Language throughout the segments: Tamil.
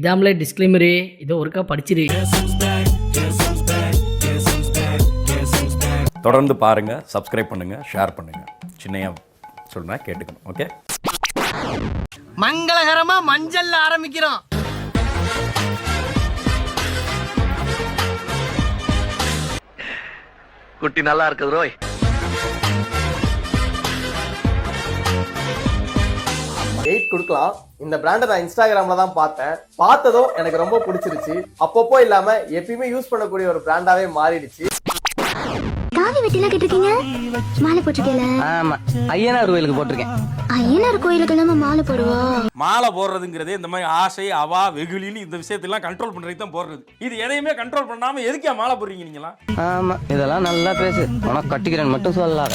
இதாமலே டிஸ்க்ளைமரு, இதோ ஒருக்கா படிச்சிரு. தொடர்ந்து பாருங்கள், சப்ஸ்கிரைப் பண்ணுங்கள், ஷேர் பண்ணுங்கள். சின்னையா சொல்கிறேன், கேட்டுக்கணும். ஓகே, மங்களகரமா மஞ்சள்ல ஆரம்பிக்கிறோம். குட்டி நல்லா இருக்குது ரோய். கொடுக்கலாம். இந்த பிராண்டை நான் இன்ஸ்டாகிராம்ல தான் பார்த்ததும் எனக்கு ரொம்ப பிடிச்சிருச்சு. அப்பப்போ இல்லாம எப்பயுமே யூஸ் பண்ணக்கூடிய ஒரு பிராண்டாவே மாறிடுச்சு. காவி வெட்டிலாம் கேட்டிருக்கீங்க, மாலை போட்டிருக்கீங்களா? ஆமா, ஐயனார் கோயிலுக்கு போட்டிருக்கேன். ஐயனார் கோயிலுக்கு நம்ம மாலை போடுவோம். மாலை போடுறதுங்கிறதே இந்த மாதிரி ஆசை, அவா, வெகுளின்னு இந்த விஷயத்தெல்லாம் கண்ட்ரோல் பண்றதுக்கு தான் போடுறது. இது எதையுமே கண்ட்ரோல் பண்ணாம எதுக்கே மாலை போடுறீங்க நீங்களா? ஆமா, இதெல்லாம் நல்லா பேசு, உனக்கு கட்டிக்கிறேன்னு மட்டும் சொல்லலாம்.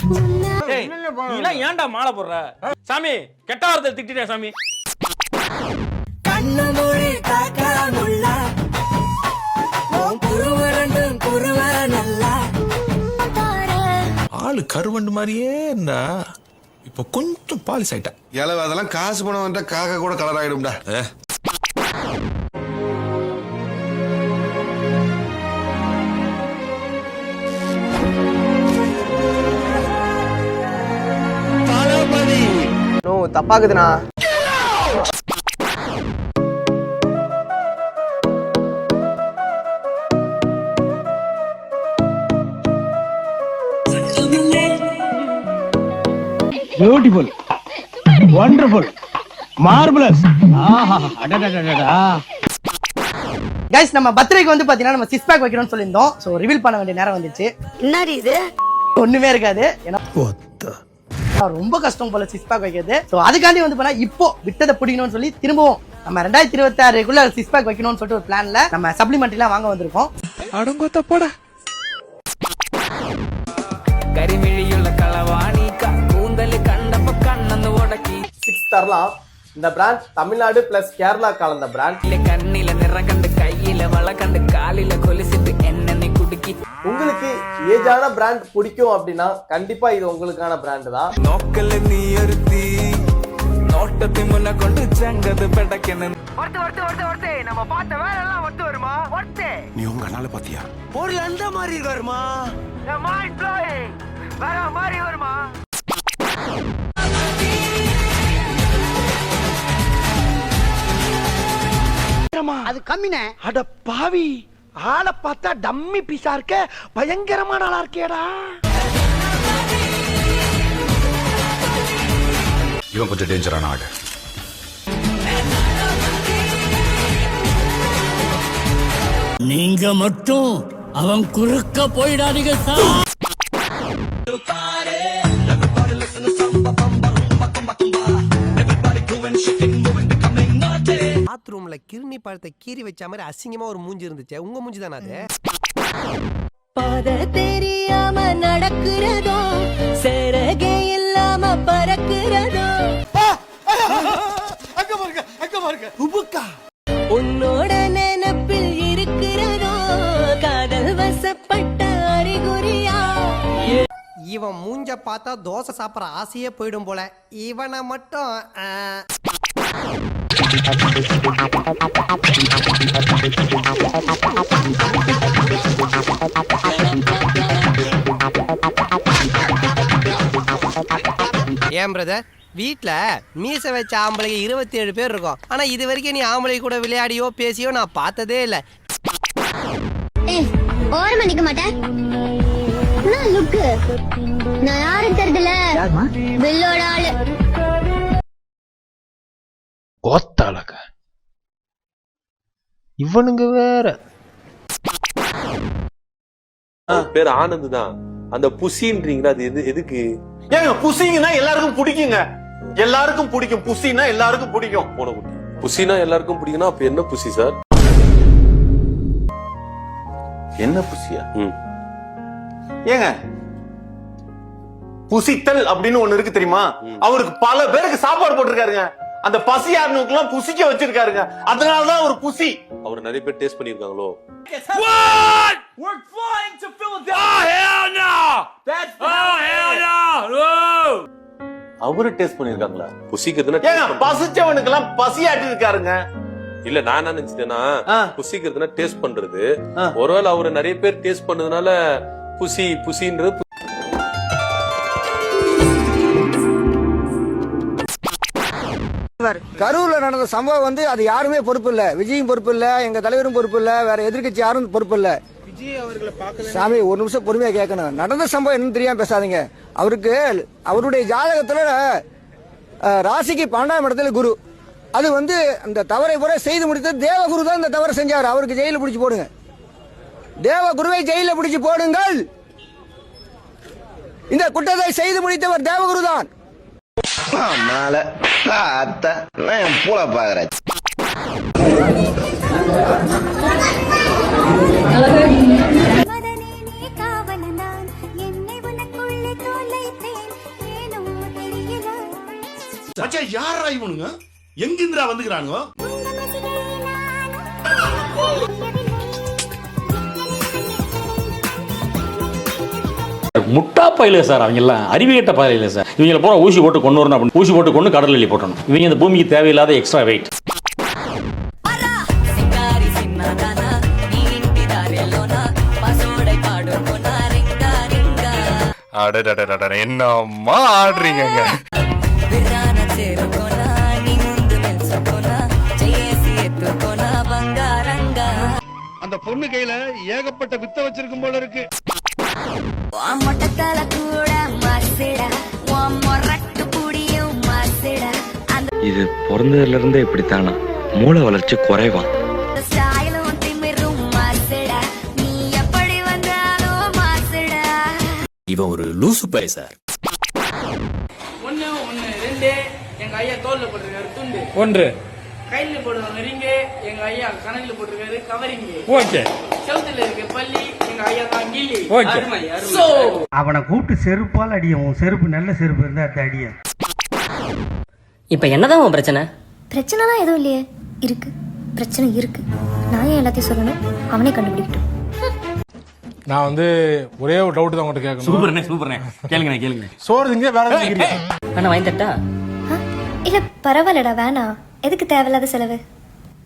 நீலாம் ஏன்டா மாலை போடுற? சாமி, கெட்ட வார்த்தை திட்டிட்டே சாமி. ஆளு கருவண்டு மாதிரியே இருந்தா இப்ப கொஞ்சம் பாலிஸ் ஆயிட்டா. எலவு அதெல்லாம் காசு பணம் வந்தா காக்கா கூட கலர் ஆயிடும்டா. தப்பாக்குதுண்ணா. Beautiful, wonderful, marvellous. கைஸ், நம்ம பர்த்டேக்கு வந்து பாத்தீங்கன்னா நம்ம சிக்ஸ் பேக் வைக்கணும்னு சொல்லியிருந்தோம். சோ ரிவீல் பண்ண வேண்டிய நேரம் வந்துச்சு. என்னடி இது? ஒண்ணுமே இருக்காது, ஏன்னா ரொம்ப கஷ்டம் போல சிக்ஸ் பேக் வைக்கிறது. சோ அதுக்காண்டி வந்து பண்ணா இப்போ விட்டதை பிடிக்கணும்னு சொல்லி திரும்பவும் நம்ம 2026க்குள்ள சிக்ஸ் பேக் வைக்கணும்னு சொல்லிட்டு ஒரு பிளான்ல நம்ம சப்ளிமெண்ட் எல்லாம் வாங்க வந்திருக்கோம். அடங்கொத்த போட கரிமிழியுள்ள களவாணி கூந்தல் கண்டப்ப கண்ணந்து உடக்கி தரலாம். இந்த பிராண்ட் தமிழ்நாடு பிளஸ் கேரளா கலந்த பிராண்ட். கண்ணில நிற கண்டு கையில வள கண்டு காலில கொலுசிட்டு என்னென்னை குடுக்கி. உங்களுக்கு ஏஜான பிராண்ட் பிடிக்கும் அப்படின்னா கண்டிப்பா இது உங்களுக்கான பிராண்ட் தான். நோக்கல நீ ஒருத்தி நோட்டத்தை முன்ன கொண்டு செங்கது பெடக்கணும். நம்ம பார்த்த வேற எல்லாம் ஒத்து வருமா? நீ உங்க அண்ணால பாத்தியா? ஒரு அந்த மாதிரி வருமா? மைண்ட் ப்ளோயிங் வேற மாதிரி வருமா? அது கம்மினே. அட பாவி, ஆளை பார்த்தா டம்மி பீஸா இருக்க, பயங்கரமான ஆளா இருக்கேடா. இவன் கொஞ்சம் டேஞ்சரான ஆடு. நீங்க மட்டும் அவன் குறுக்க போயிடாதீங்க சார். பாத்ரூம்ல கிருணி பழத்தை கீறி வச்ச மாதிரி அசிங்கமா ஒரு மூஞ்சி இருந்துச்சு. உங்க மூஞ்சி தானே அது? பாத தெரியாம நடக்கிறதோ, சரகே இல்லாம பறக்கிறதோ, உபுக்கா உன்னோட நினைப்பில் இருக்கிறதோ, காதல் வசப்பட்ட அறிகுறியா? இவன் மூஞ்ச பார்த்தா தோசை சாப்பிட்ற ஆசையே போயிடும் போல. இவனை மட்டும் ஏன் பிரதர், வீட்டுல மீச வச்ச ஆம்பளைங்க 27 பேர் இருக்கும். ஆனா இது வரைக்கும் நீ ஆம்பளை கூட விளையாடியோ பேசியோ நான் பார்த்ததே இல்ல. ஓரமா நிக்க மாட்டேன். நான் யாரும் தெரியல, பில்லோட ஆளு. ஒத்தாளக இவனுங்க வேற. பேர் ஆனந்த் தான். அந்த புசின்றீங்களா, அது எதுக்கு? ஏங்க புசிங்கன்னா எல்லாருக்கும் பிடிக்குங்க, எல்லாருக்கும் பிடிக்கும். புசினா எல்லாருக்கும் பிடிக்கும். போன குட்டி புசினா எல்லாருக்கும் பிடிக்கும்னா அப்ப என்ன புசி சார்? என்ன புசியா? ஏங்க புசித்தல் அப்படின்னு ஒண்ணு இருக்கு தெரியுமா? அவருக்கு பல பேருக்கு சாப்பாடு போட்டிருக்காருங்க. அந்த பசி யாருனுக்கெல்லாம் புசிக்க வச்சிருக்காருங்க. அதனாலதான் ஒரு புசி. அவர் நிறைய பேர் taste பண்ணிருக்காங்களோ? We're flying to Philadelphia. Oh hell no! That's hell no! அவரு டேஸ்ட் பண்ணிருக்காங்களா? புசிக்கிறதுனா ஏங்க பசிச்சவனுக்கு எல்லாம் பசியாட்டி இருக்காருங்க. இல்ல நான் என்ன நினைச்சிட்டேன்னா புசிக்கிறதுனா டேஸ்ட் பண்றது. ஒருவேளை அவரு நிறைய பேர் டேஸ்ட் பண்ணதுனால புசின்றது. கரூர்ல நடந்த சம்பவம் வந்து அது யாருமே பொறுப்பு இல்ல. விஜயும் பொறுப்பு இல்ல, எங்க தலைவரும் பொறுப்பு இல்ல, வேற எதிர்க்கட்சி யாரும் பொறுப்பு இல்ல. சாமி ஒரு நிமிஷம் பொறுமையா கேட்கணும். நடந்த சம்பவம் என்னன்னு தெரியாம பேசாதீங்க. அவருக்கு அவருடைய ஜாதகத்துல ராசிக்கு 12ஆம் இடத்துல குரு. அது வந்து அந்த தவறை பூரா செய்து முடித்த தேவகுரு தான் இந்த தவறை செஞ்சார். அவருக்கு ஜெயில பிடிச்சு போடுங்க. தேவகுருவை ஜெயில பிடிச்சு போடுங்கள். இந்த குற்றத்தை செய்து முடித்தவர் தேவகுரு தான். பூல பாக்குறேன். யாரா இவனுங்க? எங்கிந்திரா வந்துக்கிறானுங்க? முட்டா பயில சார், அவங்க எல்லாம் அறிவிகட்ட பயில சார். இவங்களை பூரா ஊசி போட்டு கொண்டு வரணும் அப்படின்னு ஊசி போட்டு கொண்டு கடல் வெளியே போட்டணும். இவங்க இந்த பூமிக்கு தேவையில்லாத எக்ஸ்ட்ரா வெயிட். என்னம்மா ஆடுறீங்க? அந்த பொண்ணு கையில ஏகப்பட்ட வித்த வச்சிருக்கும் போல இருக்கு. இது பிறந்ததுல இருந்தே இப்படித்தானா? மூளை வளர்ச்சி குறைவா? இவன் ஒரு லூசு பை சார். 1 1 2 எங்க ஐயா தோல்ல போட்டிருக்காரு துண்டு. 1 கையில போடுவாங்க ரிங்கு, எங்க ஐயா கணக்குல போட்டிருக்காரு கவரிங். ஓகே. செவுத்துல இருக்க பள்ளி, எங்க ஐயா தான் கில்லி. ஓகே. அவனை கூப்பிட்டு செருப்பால் அடியும். உன் செருப்பு நல்ல செருப்பு இருந்தா அடிய. இப்ப என்னதான் உன் பிரச்சனை? பிரச்சனைலாம் எதுவும் இல்லையே. இருக்கு, பிரச்சனை இருக்கு. நான் ஏன் எல்லாத்தையும் சொல்லணும்? அவனே கண்டுபிடிக்கட்டும். நான் வந்து ஒரே ஒரு டவுட் தான் உங்கள்கிட்ட கேட்கணும். சூப்பர்ண்ணே சூப்பர்ண்ணே, கேளுங்க. சோறு திங்க வேற எதுவும் நான் வாங்கி தட்டா? இல்ல பரவாயில்லடா, வேணாம். எதுக்கு தேவையில்லாத செலவு?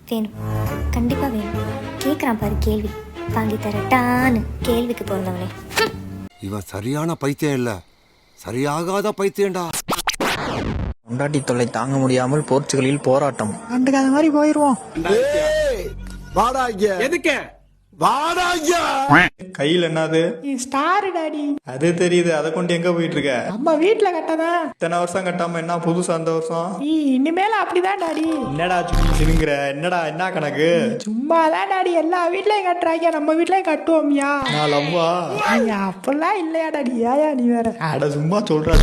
வேணும், கண்டிப்பா வேணும். கேக்குறான் பாரு கேள்வி, வாங்கி தரட்டான்னு. கேள்விக்கு பிறந்தவனே. இவன் சரியான பைத்தியம் இல்ல, சரியாகாத பைத்தியம்டா. கொண்டாட்டி தொல்லை தாங்க முடியாமல் போர்ச்சுகலில் போராட்டம். கண்டுக்காத மாதிரி போயிருவோம். எதுக்கு கையில் என்னது? Star daddy. அது தெரியுது. அதை கொண்டு எங்க போயிட்டு இருக்க? அம்மா வீட்டுல கட்டதா. இத்தனை வருஷம் கட்டாம என்ன புதுசா அந்த வருஷம்? இனிமேல அப்படிதான் டாடி. என்னடா சினுங்கிற? என்னடா என்ன கணக்கு? சும்மாதான் டாடி, எல்லா வீட்லயும் கட்டுறாங்க, நம்ம வீட்லயும் கட்டுவோம்யா. நான் லவ்வா? அப்படிலாம் இல்லையா டாடி? ஏயா நீ வேற? அட சும்மா சொல்றா.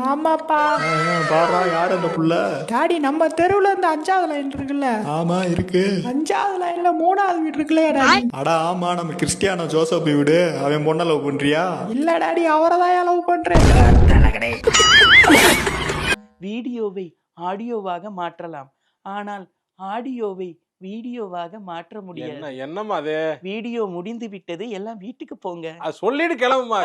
ஆமாப்பா. பாரா யார் அந்த புள்ள? டாடி நம்ம தெருவுல இருந்து 5வது லைன் இருக்குல்ல? ஆமா இருக்கு. 5வது லைன்ல 3வது வீடு இருக்குல்ல? அட ஆமா, நம்ம கிறிஸ்டியானோ ஜோசப் வீடு. அவன் பொண்ண லவ் பண்றியா? இல்ல டாடி, அவரதான் லவ் பண்றேன். வீடியோவை ஆடியோவாக மாற்றலாம், ஆனால் ஆடியோவை வீடியோவாக மாற்ற முடியாது. என்னம்மா அது? வீடியோ முடிந்து விட்டது, எல்லாம் வீட்டுக்கு போங்க. சொல்லிட்டு கிளம்புமா.